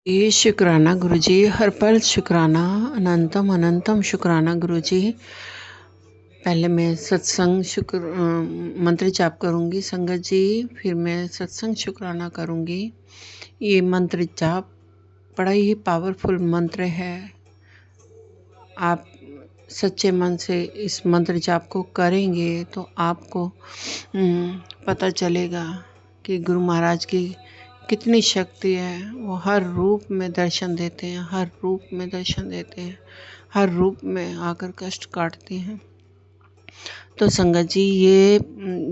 ये शुक्राना गुरुजी, हर पल शुक्राना, अनंतम अनंतम शुक्राना गुरुजी। पहले मैं सत्संग मंत्र जाप करूँगी संगत जी, फिर मैं सत्संग शुक्राना करूँगी। ये मंत्र जाप बड़ा ही पावरफुल मंत्र है। आप सच्चे मन से इस मंत्र जाप को करेंगे तो आपको पता चलेगा कि गुरु महाराज की कितनी शक्ति है। वो हर रूप में दर्शन देते हैं, हर रूप में दर्शन देते हैं, हर रूप में आकर कष्ट काटते हैं। तो संगत जी, ये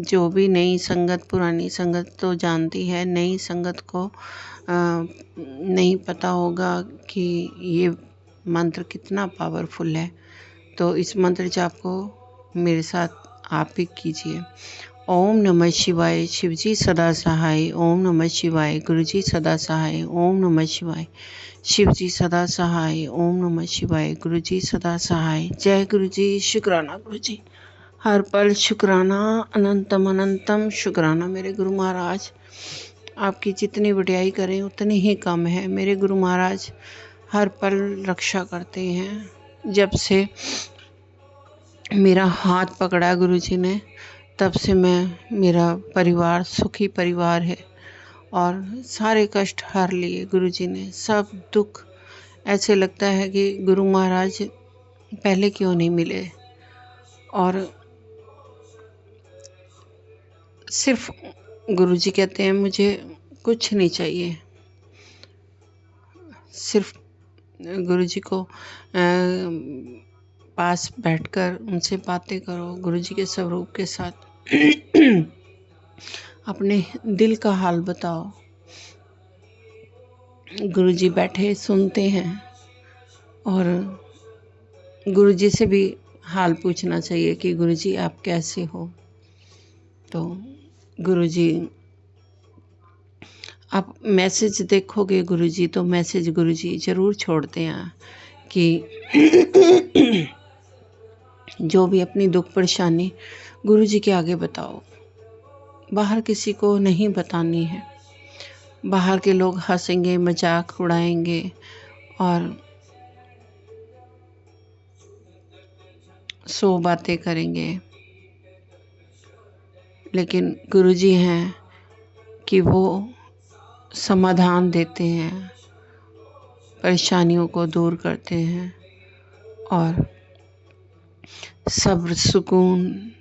जो भी नई संगत पुरानी संगत तो जानती है, नई संगत को नहीं पता होगा कि ये मंत्र कितना पावरफुल है। तो इस मंत्र जाप को मेरे साथ आप भी कीजिए। ओम नमः शिवाय, शिवजी सदा सहाय। ओम नमः शिवाय, गुरुजी सदा सहाय। ओम नमः शिवाय, शिवजी सदा सहाय। ओम नमः शिवाय, गुरुजी सदा सहाय। जय गुरुजी, शुक्राना गुरुजी, हर पल शुक्राना, अनंतम अनंतम शुक्राना मेरे गुरु महाराज। आपकी जितनी वडियाई करें उतनी ही कम है। मेरे गुरु महाराज हर पल रक्षा करते हैं। जब से मेरा हाथ पकड़ा गुरुजी ने, तब से मेरा परिवार सुखी परिवार है और सारे कष्ट हर लिए गुरुजी ने, सब दुख। ऐसे लगता है कि गुरु महाराज पहले क्यों नहीं मिले। और सिर्फ गुरुजी कहते हैं मुझे कुछ नहीं चाहिए, सिर्फ गुरुजी को पास बैठकर उनसे बातें करो, गुरुजी के स्वरूप के साथ अपने दिल का हाल बताओ। गुरुजी बैठे सुनते हैं और गुरुजी से भी हाल पूछना चाहिए कि गुरुजी आप कैसे हो। तो गुरुजी, आप मैसेज देखोगे गुरुजी तो मैसेज गुरुजी ज़रूर छोड़ते हैं कि जो भी अपनी दुख परेशानी गुरुजी के आगे बताओ। बाहर किसी को नहीं बतानी है। बाहर के लोग हंसेंगे, मजाक उड़ाएंगे और 100 बातें करेंगे, लेकिन गुरुजी हैं कि वो समाधान देते हैं, परेशानियों को दूर करते हैं और सब्र सुकून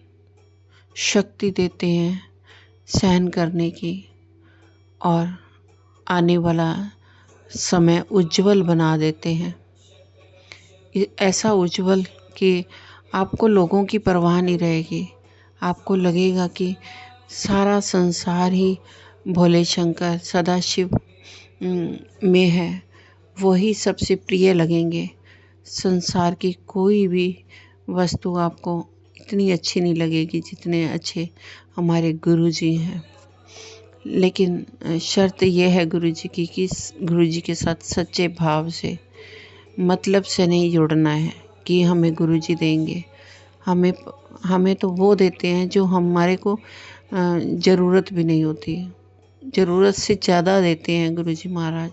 शक्ति देते हैं सहन करने की, और आने वाला समय उज्जवल बना देते हैं। ऐसा उज्जवल कि आपको लोगों की परवाह नहीं रहेगी। आपको लगेगा कि सारा संसार ही भोले शंकर सदाशिव में है, वही सबसे प्रिय लगेंगे। संसार की कोई भी वस्तु आपको इतनी अच्छी नहीं लगेगी जितने अच्छे हमारे गुरुजी हैं। लेकिन शर्त यह है गुरुजी की कि गुरुजी के साथ सच्चे भाव से, मतलब से नहीं जुड़ना है कि हमें गुरुजी देंगे। हमें तो वो देते हैं जो हमारे को ज़रूरत भी नहीं होती। ज़रूरत से ज़्यादा देते हैं गुरुजी महाराज।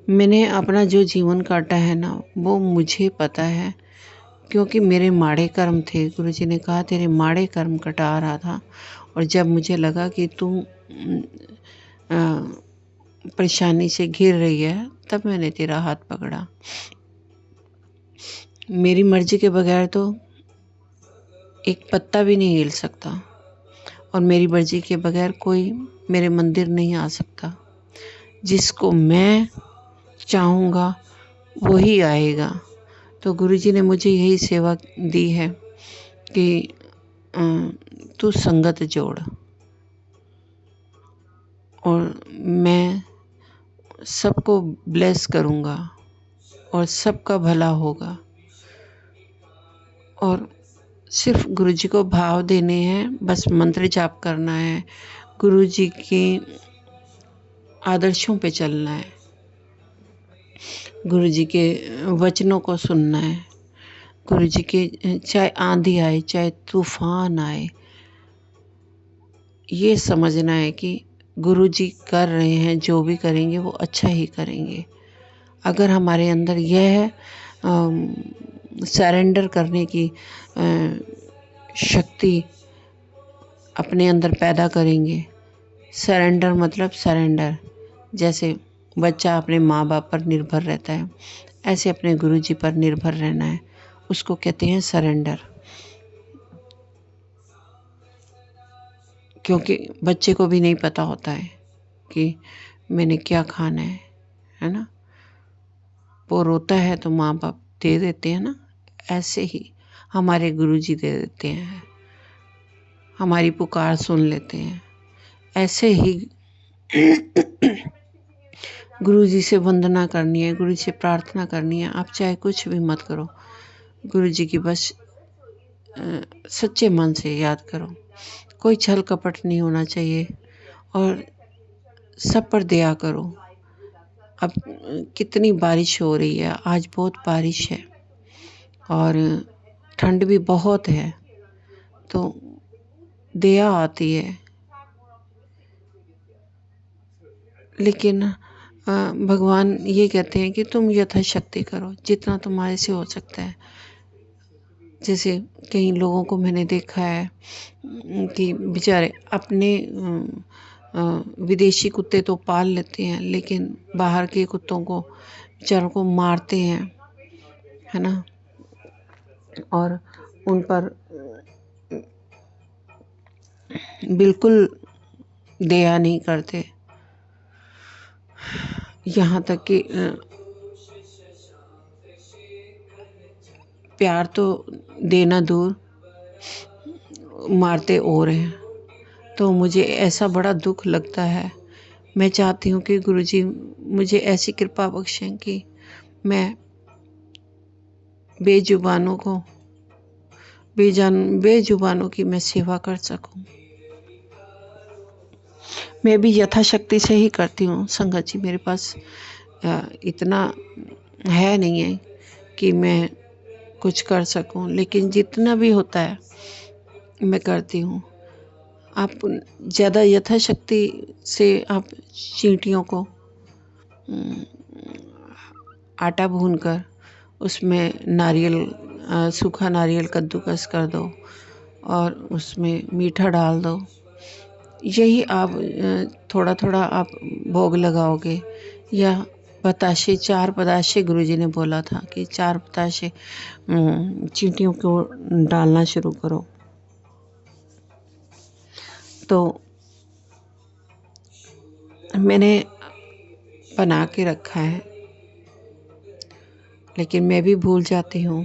मैंने अपना जो जीवन काटा है ना, वो मुझे पता है, क्योंकि मेरे माड़े कर्म थे। गुरुजी ने कहा तेरे माड़े कर्म कटा रहा था, और जब मुझे लगा कि तू परेशानी से घिर रही है, तब मैंने तेरा हाथ पकड़ा। मेरी मर्जी के बगैर तो एक पत्ता भी नहीं हिल सकता, और मेरी मर्जी के बगैर कोई मेरे मंदिर नहीं आ सकता। जिसको मैं चाहूँगा वही आएगा। तो गुरुजी ने मुझे यही सेवा दी है कि तू संगत जोड़, और मैं सबको ब्लेस करूँगा और सबका भला होगा। और सिर्फ गुरुजी को भाव देने हैं, बस मंत्र जाप करना है, गुरुजी के आदर्शों पे चलना है, गुरुजी के वचनों को सुनना है। गुरुजी के चाहे आंधी आए, चाहे तूफान आए, ये समझना है कि गुरुजी कर रहे हैं, जो भी करेंगे वो अच्छा ही करेंगे। अगर हमारे अंदर यह सरेंडर करने की शक्ति अपने अंदर पैदा करेंगे। सरेंडर मतलब सरेंडर, जैसे बच्चा अपने माँ बाप पर निर्भर रहता है, ऐसे अपने गुरुजी पर निर्भर रहना है, उसको कहते हैं सरेंडर। क्योंकि बच्चे को भी नहीं पता होता है कि मैंने क्या खाना है ना। वो रोता है तो माँ बाप दे देते हैं ना, ऐसे ही हमारे गुरुजी दे देते हैं, हमारी पुकार सुन लेते हैं। ऐसे ही गुरुजी से वंदना करनी है, गुरु से प्रार्थना करनी है। आप चाहे कुछ भी मत करो, गुरुजी की बस सच्चे मन से याद करो। कोई छल कपट नहीं होना चाहिए और सब पर दया करो। अब कितनी बारिश हो रही है, आज बहुत बारिश है और ठंड भी बहुत है, तो दया आती है। लेकिन भगवान ये कहते हैं कि तुम यथाशक्ति करो, जितना तुम्हारे से हो सकता है। जैसे कई लोगों को मैंने देखा है कि बेचारे अपने विदेशी कुत्ते तो पाल लेते हैं, लेकिन बाहर के कुत्तों को बेचारों को मारते हैं, है ना, और उन पर बिल्कुल दया नहीं करते। यहाँ तक कि प्यार तो देना दूर, मारते और हैं। तो मुझे ऐसा बड़ा दुख लगता है। मैं चाहती हूँ कि गुरुजी मुझे ऐसी कृपा बख्शें कि मैं बेजुबानों की मैं सेवा कर सकूं। मैं भी यथाशक्ति से ही करती हूँ संगत जी। मेरे पास इतना है नहीं है कि मैं कुछ कर सकूं, लेकिन जितना भी होता है मैं करती हूँ। आप ज़्यादा यथाशक्ति से आप चींटियों को आटा भूनकर उसमें सूखा नारियल कद्दूकस कर दो और उसमें मीठा डाल दो। यही आप थोड़ा थोड़ा आप भोग लगाओगे, या बताशे, 4 बताशे गुरुजी ने बोला था कि 4 बताशे चींटियों को डालना शुरू करो। तो मैंने बना के रखा है, लेकिन मैं भी भूल जाती हूँ।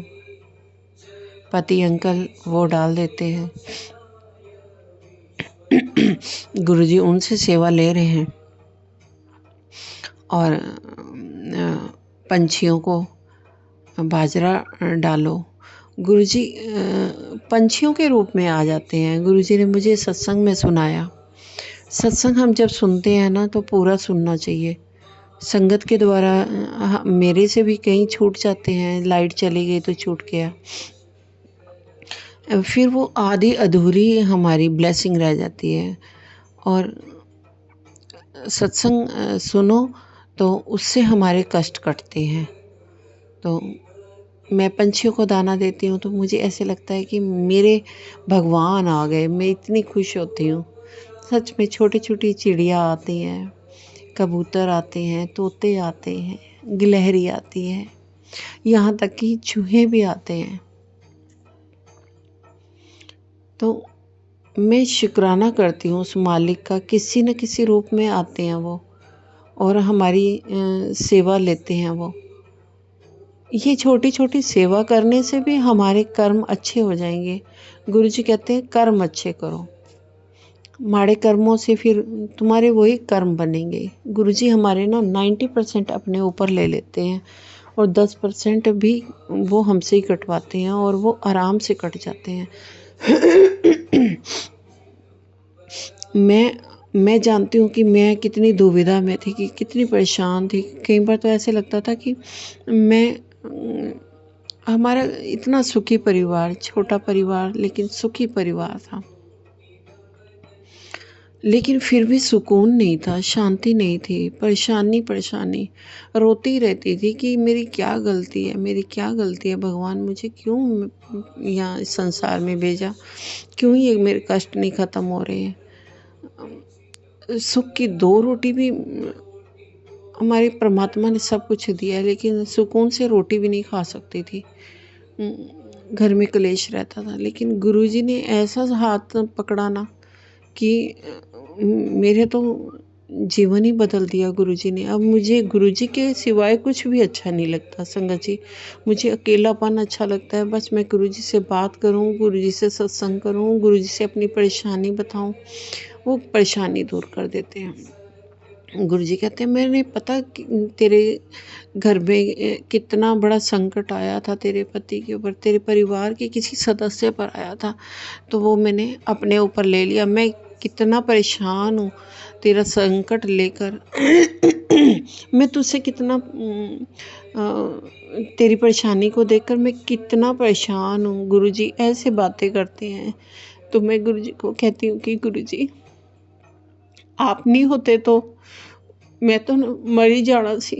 पति अंकल वो डाल देते हैं। गुरुजी उनसे सेवा ले रहे हैं और पंछियों को बाजरा डालो। गुरुजी पंछियों के रूप में आ जाते हैं। गुरुजी ने मुझे सत्संग में सुनाया। सत्संग हम जब सुनते हैं ना तो पूरा सुनना चाहिए। संगत के द्वारा मेरे से भी कहीं छूट जाते हैं, लाइट चली गई तो छूट गया, फिर वो आधी अधूरी हमारी ब्लेसिंग रह जाती है। और सत्संग सुनो तो उससे हमारे कष्ट कटते हैं। तो मैं पंछियों को दाना देती हूँ तो मुझे ऐसे लगता है कि मेरे भगवान आ गए। मैं इतनी खुश होती हूँ सच में। छोटी छोटी चिड़िया आती हैं, कबूतर आते हैं, तोते आते हैं, गिलहरी आती है, यहाँ तक कि चूहे भी आते हैं। तो मैं शुक्राना करती हूँ उस मालिक का। किसी न किसी रूप में आते हैं वो और हमारी सेवा लेते हैं वो। ये छोटी छोटी सेवा करने से भी हमारे कर्म अच्छे हो जाएंगे। गुरुजी कहते हैं कर्म अच्छे करो, माड़े कर्मों से फिर तुम्हारे वही कर्म बनेंगे। गुरुजी हमारे ना 90% अपने ऊपर ले लेते हैं और 10% भी वो हमसे ही कटवाते हैं और वो आराम से कट जाते हैं। मैं जानती हूँ कि मैं कितनी दुविधा में थी, कि कितनी परेशान थी। कई बार तो ऐसे लगता था कि हमारा इतना सुखी परिवार, छोटा परिवार लेकिन सुखी परिवार था। लेकिन फिर भी सुकून नहीं था, शांति नहीं थी, परेशानी परेशानी रोती रहती थी कि मेरी क्या गलती है, मेरी क्या गलती है भगवान, मुझे क्यों यहाँ इस संसार में भेजा, क्यों ये मेरे कष्ट नहीं ख़त्म हो रहे हैं। सुख की दो रोटी भी हमारे परमात्मा ने सब कुछ दिया है, लेकिन सुकून से रोटी भी नहीं खा सकती थी। घर में क्लेश रहता था, लेकिन गुरुजी ने ऐसा हाथ पकड़ा ना कि मेरे तो जीवन ही बदल दिया गुरुजी ने। अब मुझे गुरुजी के सिवाय कुछ भी अच्छा नहीं लगता संगत जी। मुझे अकेलापन अच्छा लगता है। बस मैं गुरुजी से बात करूं, गुरुजी से सत्संग करूं, गुरुजी से अपनी परेशानी बताऊं, वो परेशानी दूर कर देते हैं। गुरुजी कहते हैं मैंने पता तेरे घर में कितना बड़ा संकट आया था, तेरे पति के ऊपर, तेरे परिवार के किसी सदस्य पर आया था, तो वो मैंने अपने ऊपर ले लिया। मैं कितना परेशान हूँ तेरा संकट लेकर। मैं तुझसे कितना तेरी परेशानी को देखकर मैं कितना परेशान हूँ। गुरुजी ऐसे बातें करते हैं तो मैं गुरुजी को कहती हूँ कि गुरुजी आप नहीं होते तो मैं तो मर ही जाना सी।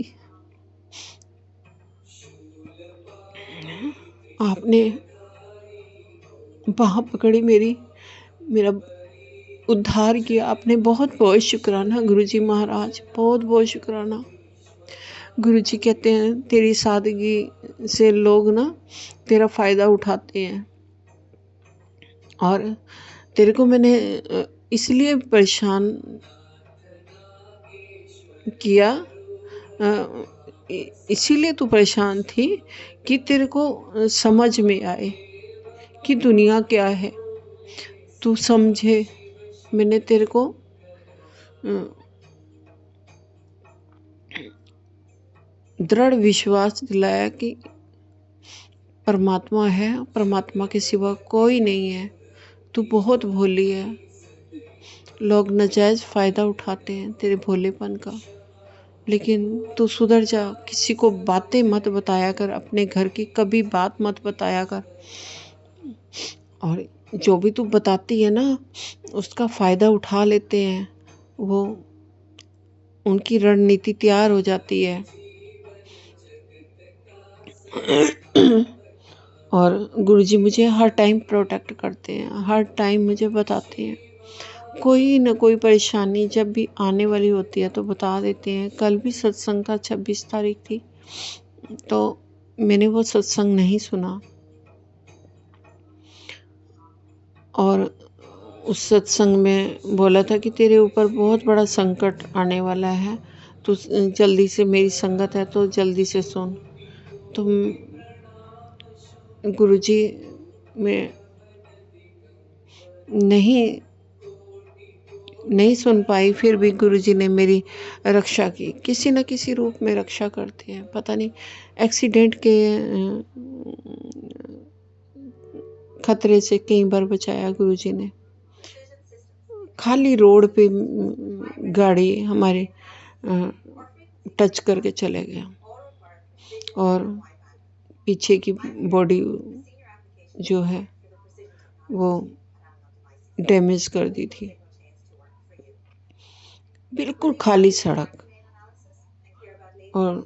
आपने बाह पकड़ी मेरा उद्धार किया आपने। बहुत बहुत शुक्राना गुरुजी महाराज, बहुत बहुत शुक्राना। गुरुजी कहते हैं तेरी सादगी से लोग ना तेरा फ़ायदा उठाते हैं, और तेरे को मैंने इसलिए परेशान किया, इसीलिए तू परेशान थी कि तेरे को समझ में आए कि दुनिया क्या है, तू समझे। मैंने तेरे को दृढ़ विश्वास दिलाया कि परमात्मा है, परमात्मा के सिवा कोई नहीं है। तू बहुत भोली है, लोग नाजायज़ फ़ायदा उठाते हैं तेरे भोलेपन का, लेकिन तू सुधर जा। किसी को बातें मत बताया कर, अपने घर की कभी बात मत बताया कर, और जो भी तू बताती है ना उसका फ़ायदा उठा लेते हैं, वो उनकी रणनीति तैयार हो जाती है। और गुरुजी मुझे हर टाइम प्रोटेक्ट करते हैं, हर टाइम मुझे बताते हैं। कोई न कोई परेशानी जब भी आने वाली होती है तो बता देते हैं। कल भी सत्संग था, 26 तारीख थी, तो मैंने वो सत्संग नहीं सुना, और उस सत्संग में बोला था कि तेरे ऊपर बहुत बड़ा संकट आने वाला है, तो जल्दी से, मेरी संगत है तो जल्दी से सुन। तो गुरुजी में नहीं सुन पाई, फिर भी गुरुजी ने मेरी रक्षा की। किसी न किसी रूप में रक्षा करते हैं। पता नहीं एक्सीडेंट के खतरे से कई बार बचाया गुरुजी ने। खाली रोड पे गाड़ी हमारे टच करके चले गया, और पीछे की बॉडी जो है वो डैमेज कर दी थी। बिल्कुल खाली सड़क, और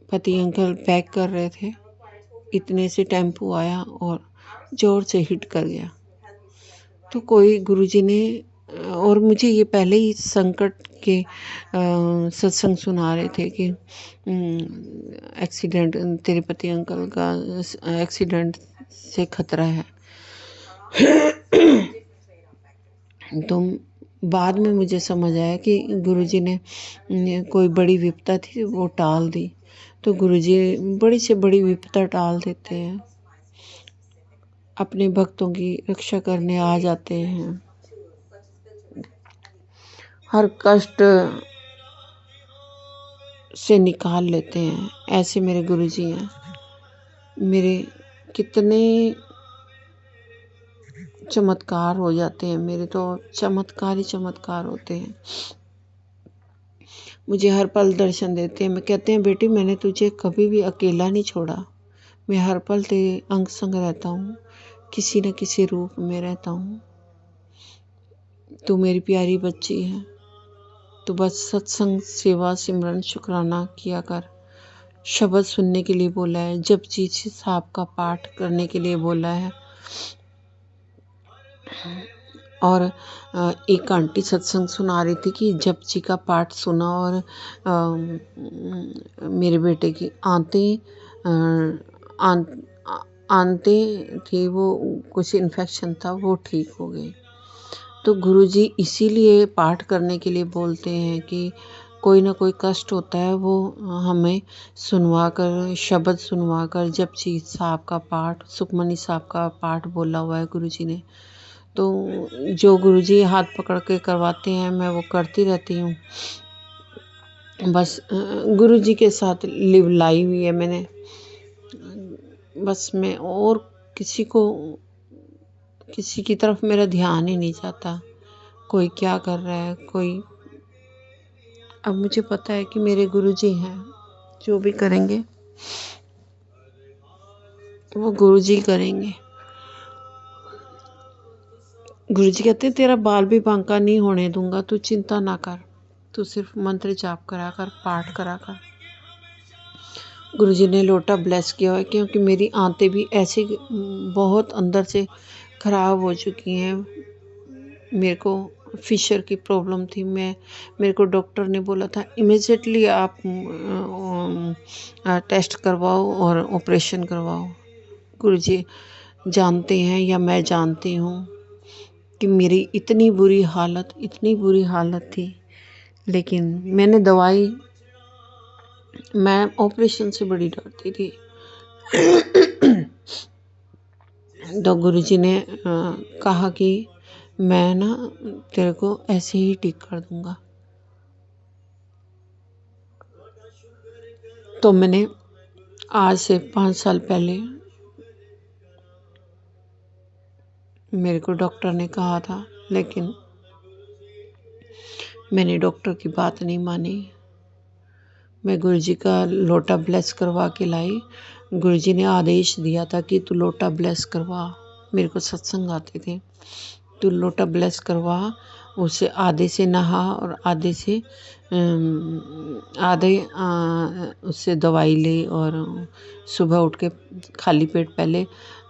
पति अंकल पैक कर रहे थे, इतने से टेम्पो आया और जोर से हिट कर गया। तो कोई गुरुजी ने, और मुझे ये पहले ही संकट के सत्संग सुना रहे थे कि एक्सीडेंट, तेरे पति अंकल का एक्सीडेंट से खतरा है। तो बाद में मुझे समझ आया कि गुरुजी ने कोई बड़ी विपदा थी वो टाल दी। तो गुरुजी बड़ी से बड़ी विपदा टाल देते हैं, अपने भक्तों की रक्षा करने आ जाते हैं। हर कष्ट से निकाल लेते हैं। ऐसे मेरे गुरुजी हैं। मेरे कितने चमत्कार हो जाते हैं, मेरे तो चमत्कार ही चमत्कार होते हैं। मुझे हर पल दर्शन देते हैं। मैं कहते हैं बेटी मैंने तुझे कभी भी अकेला नहीं छोड़ा, मैं हर पल तेरे अंग संग रहता हूँ, किसी न किसी रूप में रहता हूँ। तू मेरी प्यारी बच्ची है, तू बस सत्संग, सेवा, सिमरन, शुक्राना किया कर। शब्द सुनने के लिए बोला है, जपजी साहब का पाठ करने के लिए बोला है। और एक आंटी सत्संग सुना रही थी कि जपजी का पाठ सुना और मेरे बेटे की आंते थी, वो कुछ इन्फेक्शन था, वो ठीक हो गई। तो गुरुजी इसीलिए पाठ करने के लिए बोलते हैं कि कोई ना कोई कष्ट होता है, वो हमें सुनवा कर, शब्द सुनवा कर, जपजी साहब का पाठ, सुखमनी साहब का पाठ बोला हुआ है गुरुजी ने। तो जो गुरुजी हाथ पकड़ के करवाते हैं, मैं वो करती रहती हूँ। बस गुरुजी के साथ लिव लाई हुई है मैंने। बस मैं और किसी की तरफ मेरा ध्यान ही नहीं जाता, कोई क्या कर रहा है, कोई। अब मुझे पता है कि मेरे गुरुजी हैं, जो भी करेंगे वो गुरुजी करेंगे। गुरुजी कहते हैं तेरा बाल भी बांका नहीं होने दूंगा, तू चिंता ना कर, तू सिर्फ मंत्र जाप करा कर, पाठ करा कर। गुरुजी ने लोटा ब्लेस किया है, क्योंकि मेरी आंतें भी ऐसे बहुत अंदर से ख़राब हो चुकी हैं। मेरे को फिशर की प्रॉब्लम थी। मेरे को डॉक्टर ने बोला था इमीडिएटली आप टेस्ट करवाओ और ऑपरेशन करवाओ। गुरुजी जानते हैं, या मैं जानती हूँ कि मेरी इतनी बुरी हालत थी, लेकिन मैं ऑपरेशन से बड़ी डरती थी। तो गुरुजी ने कहा कि मैं ना तेरे को ऐसे ही ठीक कर दूंगा। तो मैंने आज से 5 साल पहले मेरे को डॉक्टर ने कहा था, लेकिन मैंने डॉक्टर की बात नहीं मानी। मैं गुरुजी का लोटा ब्लेस करवा के लाई। गुरुजी ने आदेश दिया था कि तू लोटा ब्लेस करवा। मेरे को सत्संग आते थे, तू लोटा ब्लेस करवा, उससे आधे से नहा और आधे उससे दवाई ले, और सुबह उठ के खाली पेट पहले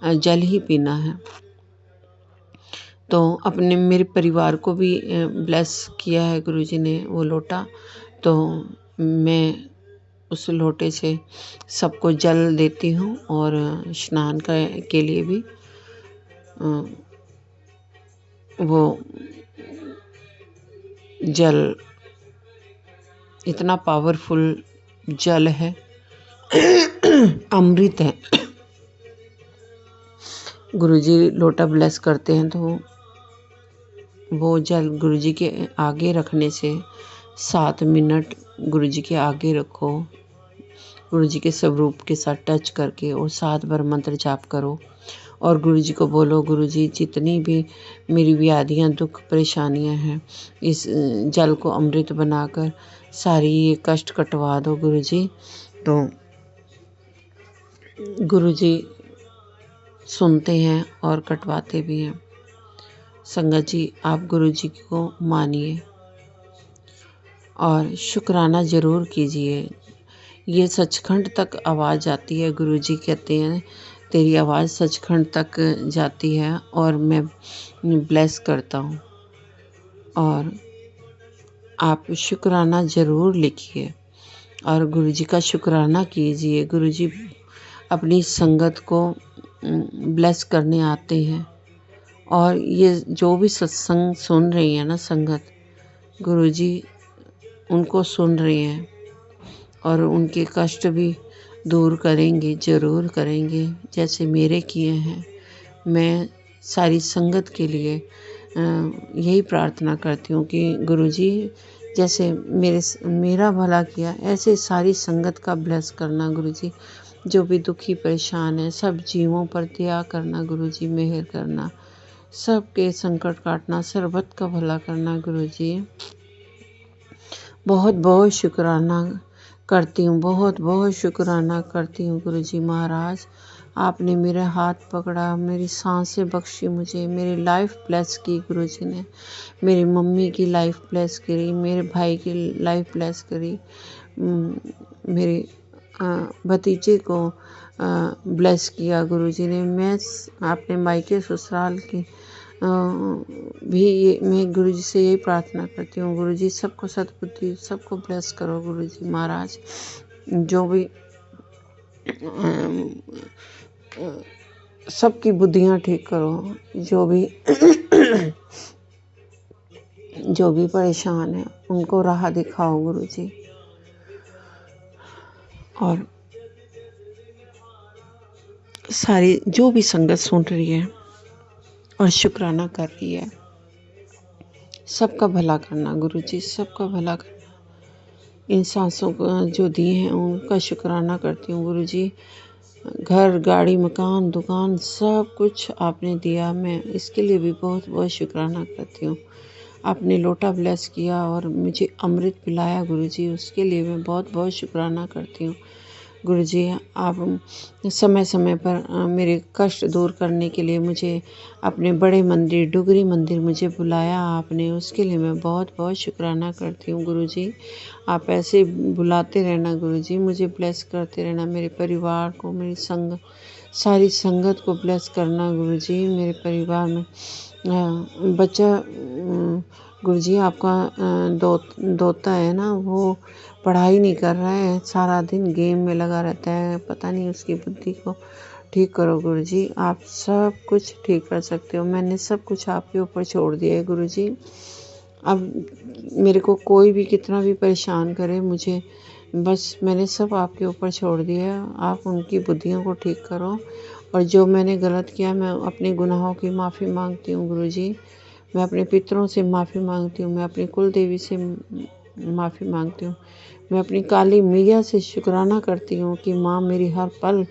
जल ही पीना है। तो मेरे परिवार को भी ब्लेस किया है गुरुजी ने वो लोटा। तो मैं उस लोटे से सबको जल देती हूँ, और स्नान के लिए भी वो जल इतना पावरफुल जल है, अमृत है। गुरुजी लोटा ब्लेस करते हैं, तो वो जल गुरुजी के आगे रखने से 7 मिनट गुरुजी के आगे रखो, गुरुजी के स्वरूप के साथ टच करके, और 7 बार मंत्र जाप करो, और गुरुजी को बोलो, गुरुजी जितनी भी मेरी व्याधियाँ, दुख, परेशानियाँ हैं, इस जल को अमृत बनाकर सारी ये कष्ट कटवा दो गुरुजी। तो गुरुजी सुनते हैं और कटवाते भी हैं। संगत जी, आप गुरुजी को मानिए और शुक्राना ज़रूर कीजिए। ये सचखंड तक आवाज़ आती है। गुरुजी कहते हैं तेरी आवाज़ सचखंड तक जाती है, और मैं ब्लेस करता हूँ। और आप शुक्राना ज़रूर लिखिए और गुरुजी का शुक्राना कीजिए। गुरुजी अपनी संगत को ब्लेस करने आते हैं, और ये जो भी सत्संग सुन रही है ना संगत, गुरुजी उनको सुन रहे हैं और उनके कष्ट भी दूर करेंगे, ज़रूर करेंगे, जैसे मेरे किए हैं। मैं सारी संगत के लिए यही प्रार्थना करती हूँ कि गुरुजी जैसे मेरा भला किया, ऐसे सारी संगत का ब्लेस करना गुरुजी। जो भी दुखी परेशान है, सब जीवों पर दया करना गुरुजी, मेहर करना, सबके संकट काटना, सर्वत का भला करना गुरुजी। बहुत बहुत शुक्राना करती हूँ, बहुत बहुत शुक्राना करती हूँ गुरुजी महाराज। आपने मेरा हाथ पकड़ा, मेरी सांसें बख्शी मुझे, मेरी लाइफ ब्लेस की गुरुजी ने। मेरी मम्मी की लाइफ ब्लेस करी, मेरे भाई की लाइफ ब्लेस करी, मेरे भतीजे को ब्लेस किया गुरुजी ने। मैं अपने मायके ससुराल की भी मैं गुरुजी से यही प्रार्थना करती हूँ, गुरुजी सबको सद्बुद्धि, सबको ब्लेस करो गुरुजी महाराज। जो भी सबकी बुद्धियाँ ठीक करो, जो भी परेशान है उनको राह दिखाओ गुरुजी। और सारी जो भी संगत सुन रही है और शुक्राना कर रही है, सबका भला करना गुरुजी, सबका भला करना। इन सांसों को जो दिए हैं उनका शुक्राना करती हूँ गुरुजी। घर, गाड़ी, मकान, दुकान सब कुछ आपने दिया, मैं इसके लिए भी बहुत बहुत शुक्राना करती हूँ। आपने लोटा ब्लेस किया और मुझे अमृत पिलाया गुरुजी, उसके लिए मैं बहुत बहुत शुक्राना करती हूँ गुरुजी। आप समय समय पर मेरे कष्ट दूर करने के लिए मुझे अपने बड़े मंदिर, डुगरी मंदिर मुझे बुलाया आपने, उसके लिए मैं बहुत बहुत शुक्राना करती हूँ गुरुजी। आप ऐसे बुलाते रहना गुरुजी, मुझे ब्लेस करते रहना, मेरे परिवार को, मेरी सारी संगत को ब्लेस करना गुरुजी। मेरे परिवार में बच्चा गुरुजी आपका दोता है ना, वो पढ़ाई नहीं कर रहा है, सारा दिन गेम में लगा रहता है, पता नहीं उसकी बुद्धि को ठीक करो गुरुजी। आप सब कुछ ठीक कर सकते हो, मैंने सब कुछ आपके ऊपर छोड़ दिया है गुरुजी। अब मेरे को कोई भी कितना भी परेशान करे, मुझे बस मैंने सब आपके ऊपर छोड़ दिया है। आप उनकी बुद्धियों को ठीक करो, और जो मैंने गलत किया मैं अपने गुनाहों की माफ़ी मांगती हूँ गुरुजी। मैं अपने पितरों से माफ़ी मांगती हूँ, मैं अपनी कुल देवी से माफ़ी मांगती हूँ, मैं अपनी काली मैया से शुक्राना करती हूँ कि माँ मेरी हर पल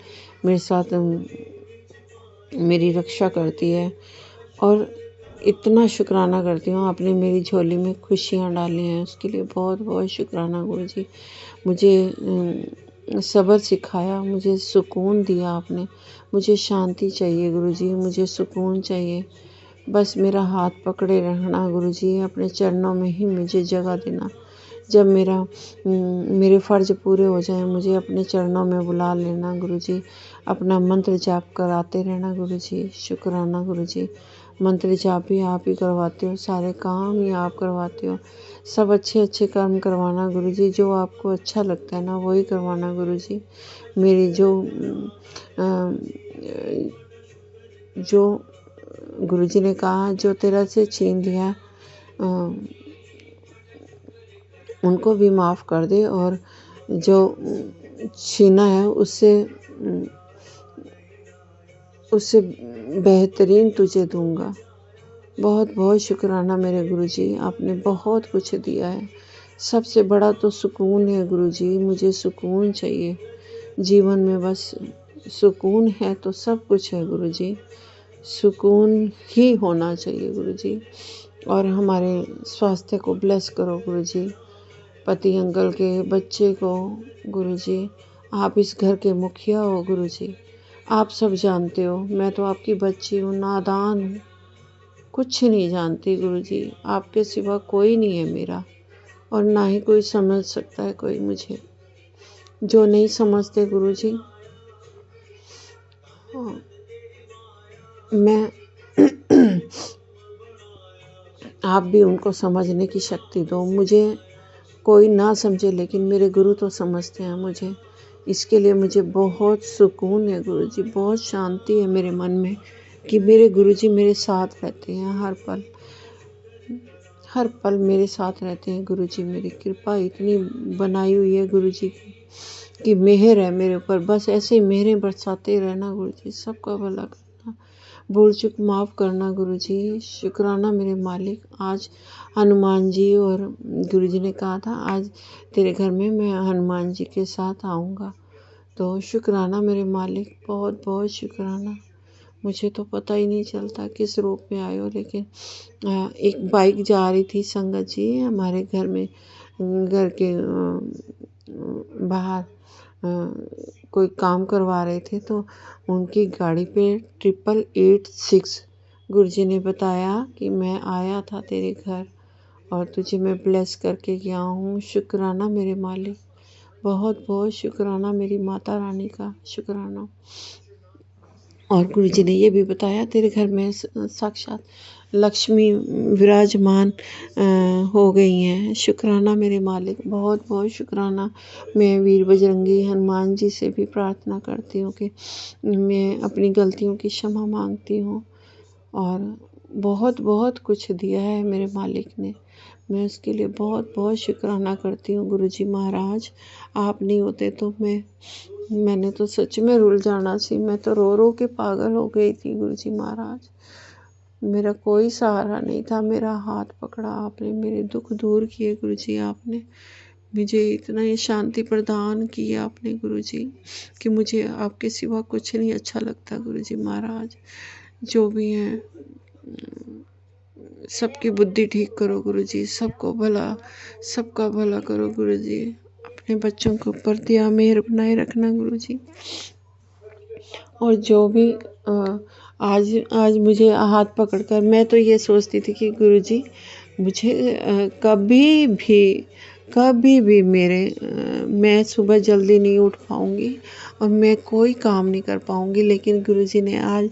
मेरे साथ मेरी रक्षा करती है। और इतना शुक्राना करती हूँ, आपने मेरी झोली में खुशियाँ डाली हैं, उसके लिए बहुत बहुत शुक्राना गुरुजी। मुझे सब्र सिखाया, मुझे सुकून दिया आपने, मुझे शांति चाहिए गुरुजी, मुझे सुकून चाहिए। बस मेरा हाथ पकड़े रहना गुरुजी, अपने चरणों में ही मुझे जगह देना। जब मेरे फ़र्ज पूरे हो जाएं, मुझे अपने चरणों में बुला लेना गुरुजी। अपना मंत्र जाप कराते रहना गुरुजी। शुक्राना गुरुजी, मंत्र जाप भी आप ही करवाते हो, सारे काम ही आप करवाते हो, सब अच्छे अच्छे कर्म करवाना गुरुजी, जो आपको अच्छा लगता है ना वही करवाना गुरुजी। मेरी जो गुरुजी ने कहा, जो तेरा से छीन लिया उनको भी माफ़ कर दे, और जो छीना है उससे बेहतरीन तुझे दूंगा। बहुत बहुत शुक्राना मेरे गुरुजी, आपने बहुत कुछ दिया है। सबसे बड़ा तो सुकून है गुरुजी, मुझे सुकून चाहिए जीवन में, बस सुकून है तो सब कुछ है गुरुजी। सुकून ही होना चाहिए गुरुजी। और हमारे स्वास्थ्य को ब्लेस करो गुरुजी, पति अंकल के बच्चे को गुरुजी। आप इस घर के मुखिया हो गुरुजी, आप सब जानते हो, मैं तो आपकी बच्ची हूँ, नादान हूँ, कुछ नहीं जानती गुरुजी। आपके सिवा कोई नहीं है मेरा, और ना ही कोई समझ सकता है कोई मुझे। जो नहीं समझते गुरुजी, मैं आप भी उनको समझने की शक्ति दो। मुझे कोई ना समझे, लेकिन मेरे गुरु तो समझते हैं मुझे। इसके लिए मुझे बहुत सुकून है गुरुजी, बहुत शांति है मेरे मन में कि मेरे गुरुजी मेरे साथ रहते हैं, हर पल मेरे साथ रहते हैं गुरुजी। मेरी कृपा इतनी बनाई हुई है गुरुजी की मेहर है मेरे ऊपर, बस ऐसे ही मेहरें बरसाते रहना गुरुजी। सबका भला करना, भूल चूक माफ़ करना गुरुजी। शुक्राना मेरे मालिक। आज हनुमान जी, और गुरुजी ने कहा था आज तेरे घर में मैं हनुमान जी के साथ आऊँगा, तो शुक्राना मेरे मालिक, बहुत बहुत शुक्राना। मुझे तो पता ही नहीं चलता किस रूप में आए हो, लेकिन एक बाइक जा रही थी संगत जी हमारे घर के बाहर कोई काम करवा रहे थे तो उनकी गाड़ी पे 8886 गुरुजी ने बताया कि मैं आया था तेरे घर और तुझे मैं ब्लेस करके गया हूँ। शुक्राना मेरे मालिक, बहुत बहुत शुक्राना मेरी माता रानी का शुक्राना। और गुरुजी ने ये भी बताया तेरे घर में साक्षात लक्ष्मी विराजमान हो गई हैं। शुक्राना मेरे मालिक, बहुत बहुत शुक्राना। मैं वीर बजरंगी हनुमान जी से भी प्रार्थना करती हूँ कि मैं अपनी गलतियों की क्षमा मांगती हूँ और बहुत बहुत कुछ दिया है मेरे मालिक ने, मैं उसके लिए बहुत बहुत शुक्राना करती हूँ। गुरुजी महाराज, आप नहीं होते तो मैंने तो सच में रुल जाना सी, मैं तो रो रो के पागल हो गई थी। गुरुजी महाराज, मेरा कोई सहारा नहीं था, मेरा हाथ पकड़ा आपने, मेरे दुख दूर किए गुरुजी आपने, मुझे इतना ये शांति प्रदान की आपने गुरुजी कि मुझे आपके सिवा कुछ नहीं अच्छा लगता। गुरुजी महाराज, जो भी हैं सबकी बुद्धि ठीक करो गुरुजी, सबका भला करो गुरुजी, अपने बच्चों के ऊपर दया मेहर बनाए रखना गुरुजी। और जो भी आज मुझे हाथ पकड़कर, मैं तो ये सोचती थी कि गुरुजी मुझे कभी भी मैं सुबह जल्दी नहीं उठ पाऊँगी और मैं कोई काम नहीं कर पाऊँगी, लेकिन गुरुजी ने आज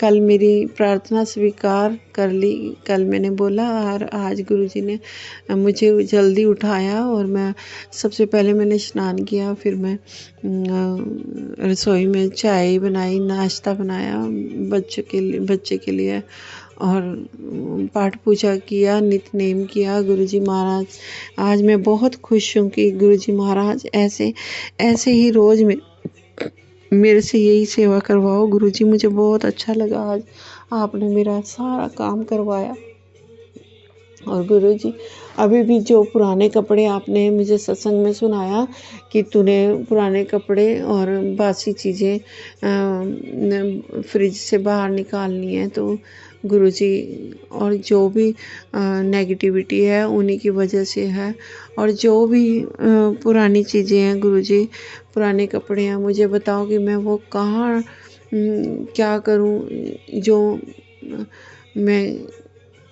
कल मेरी प्रार्थना स्वीकार कर ली। कल मैंने बोला और आज गुरुजी ने मुझे जल्दी उठाया और मैं सबसे पहले मैंने स्नान किया, फिर मैं रसोई में चाय बनाई, नाश्ता बनाया बच्चे के लिए और पाठ पूजा किया, नित्य नेम किया। गुरुजी महाराज, आज मैं बहुत खुश हूँ कि गुरुजी महाराज ऐसे ही रोज़ मेरे से यही सेवा करवाओ गुरुजी। मुझे बहुत अच्छा लगा आज आपने मेरा सारा काम करवाया। और गुरुजी, अभी भी जो पुराने कपड़े आपने मुझे सत्संग में सुनाया कि तूने पुराने कपड़े और बासी चीज़ें फ्रिज से बाहर निकालनी है, तो गुरुजी, और जो भी नेगेटिविटी है उन्हीं की वजह से है, और जो भी पुरानी चीज़ें हैं गुरुजी, पुराने कपड़े हैं, मुझे बताओ कि मैं वो कहाँ क्या करूं, जो मैं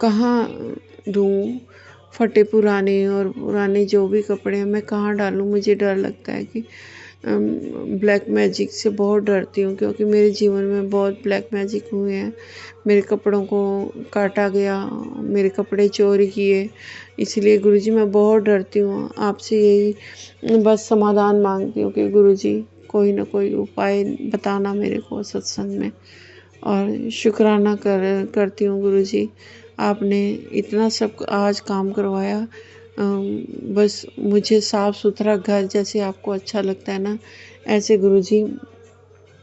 कहाँ दूँ फटे पुराने जो भी कपड़े हैं मैं कहाँ डालूँ। मुझे डर लगता है कि ब्लैक मैजिक से बहुत डरती हूँ, क्योंकि मेरे जीवन में बहुत ब्लैक मैजिक हुए हैं। मेरे कपड़ों को काटा गया, मेरे कपड़े चोरी किए, इसलिए गुरुजी मैं बहुत डरती हूँ। आपसे यही बस समाधान मांगती हूँ कि गुरुजी कोई ना कोई उपाय बताना मेरे को सत्संग में। और शुक्राना करती हूँ गुरुजी, आपने इतना सब आज काम करवाया। बस मुझे साफ़ सुथरा घर जैसे आपको अच्छा लगता है ना, ऐसे गुरुजी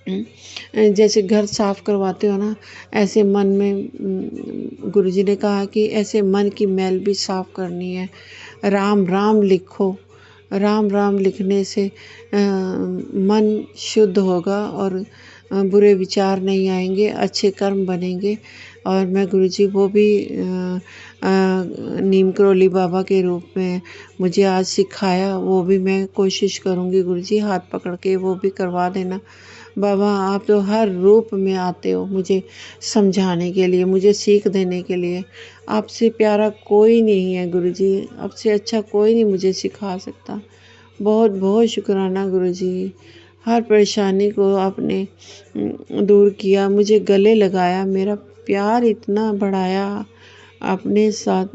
जैसे घर साफ करवाते हो ना, ऐसे मन में गुरुजी ने कहा कि ऐसे मन की मैल भी साफ करनी है। राम राम लिखो, राम राम लिखने से मन शुद्ध होगा और बुरे विचार नहीं आएंगे, अच्छे कर्म बनेंगे। और मैं गुरुजी वो भी नीम करोली बाबा के रूप में मुझे आज सिखाया, वो भी मैं कोशिश करूँगी गुरुजी, हाथ पकड़ के वो भी करवा देना। बाबा, आप तो हर रूप में आते हो मुझे समझाने के लिए, मुझे सीख देने के लिए। आपसे प्यारा कोई नहीं है गुरुजी, आपसे अच्छा कोई नहीं मुझे सिखा सकता। बहुत बहुत शुक्राना गुरुजी, हर परेशानी को आपने दूर किया, मुझे गले लगाया, मेरा प्यार इतना बढ़ाया अपने साथ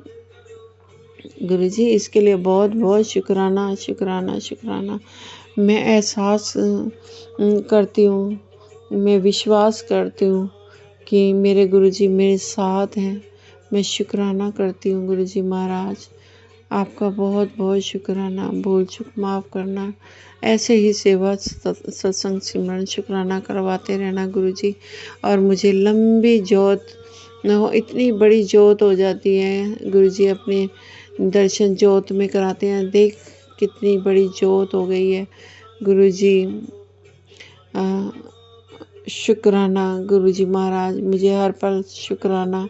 गुरुजी, इसके लिए बहुत बहुत शुक्राना शुक्राना शुक्राना। मैं एहसास करती हूँ, मैं विश्वास करती हूँ कि मेरे गुरुजी मेरे साथ हैं। मैं शुक्राना करती हूँ गुरुजी महाराज, आपका बहुत बहुत शुक्राना। भूल चूक माफ़ करना, ऐसे ही सेवा सत्संग सिमरन शुक्राना करवाते रहना गुरुजी। और मुझे लंबी जोत इतनी बड़ी जोत हो जाती है गुरुजी, अपने दर्शन जोत में कराते हैं, देख कितनी बड़ी जोत हो गई है गुरुजी। शुक्राना गुरुजी महाराज, मुझे हर पल शुक्राना,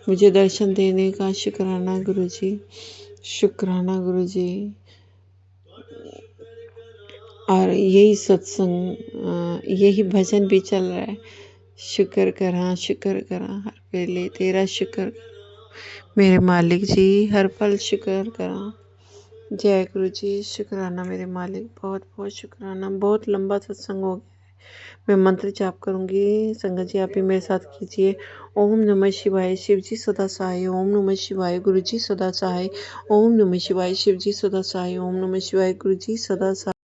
मुझे दर्शन देने का शुक्राना गुरुजी, शुक्राना गुरुजी। और यही सत्संग यही भजन भी चल रहा है। शुक्र करा हर वेले तेरा शुक्र मेरे मालिक जी, हर पल शुक्र करा। जय गुरु जी। शुक्राना मेरे मालिक, बहुत बहुत शुक्राना। बहुत लंबा सत्संग हो गया। मैं मंत्र जाप करूंगी, संगत जी आप भी मेरे साथ कीजिए। ओम नमः शिवाय, शिव जी सदा सहाय। ओम नमः शिवाय, गुरु जी सदा सहाय। ओम नमः शिवाय, शिव जी सदा सहाय। ओम नमः शिवाय, गुरु जी सदा सहाय।